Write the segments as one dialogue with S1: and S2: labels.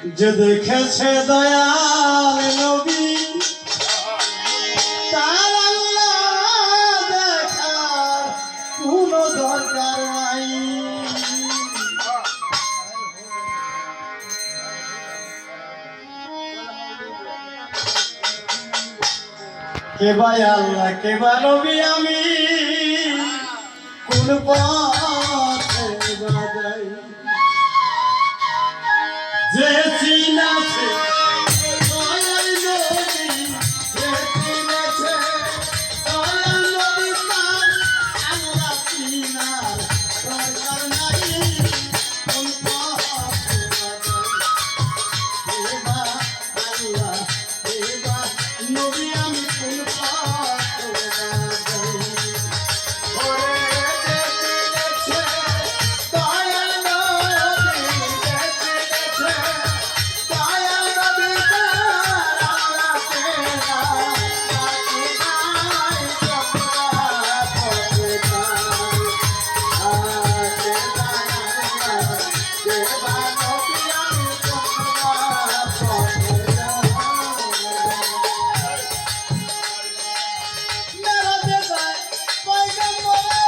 S1: যে দেখেছে দয়াল নবী তার আল্লাহ দেখার কোনো দরকার নাই। কে ভাই আল্লাহ কে বা নবী আমি কোন পথে বাজাই যে চিনাছে দয়াল নবী যে চিনেছে দয়াল নবী তার আল্লাহ চিনার দরকার নাই। কোন পথে বাজাই কে বা আল্লাহ কে বা নবী আমি কোন পথে বাজাই। ওরে যে চিনেছে দয়াল নবী যে চিনেছে দয়াল নবী তার আল্লাহ চেনা বাকি নাই তোমরা পথে যাই। আগে জানাই যে বা নবী আমি তোমরা পথে যাই। মেরাজে যায় পয়গম্বরে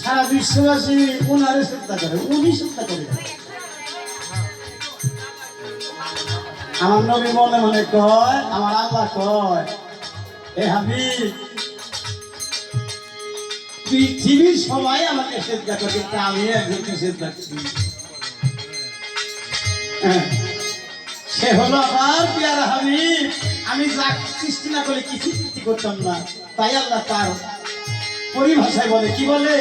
S1: সারা বিশ্ববাসী ওনারে শ্রদ্ধা করে, উনি শ্রদ্ধা করে। আমার নবী মনে মনে কয়, আমার আল্লাহ কয়, এ হাবিব, পৃথিবীর সবাই আমাকে শ্রদ্ধা করে, কিন্তু আমি একজনকে শ্রদ্ধা করি। সে হলো আমার পিয়ারা হাবিব। আমি যা সৃষ্টি না করে কিছু সৃষ্টি করতাম না, তাই আল্লাহ তার পরিভাষায় বলে, কি বলে,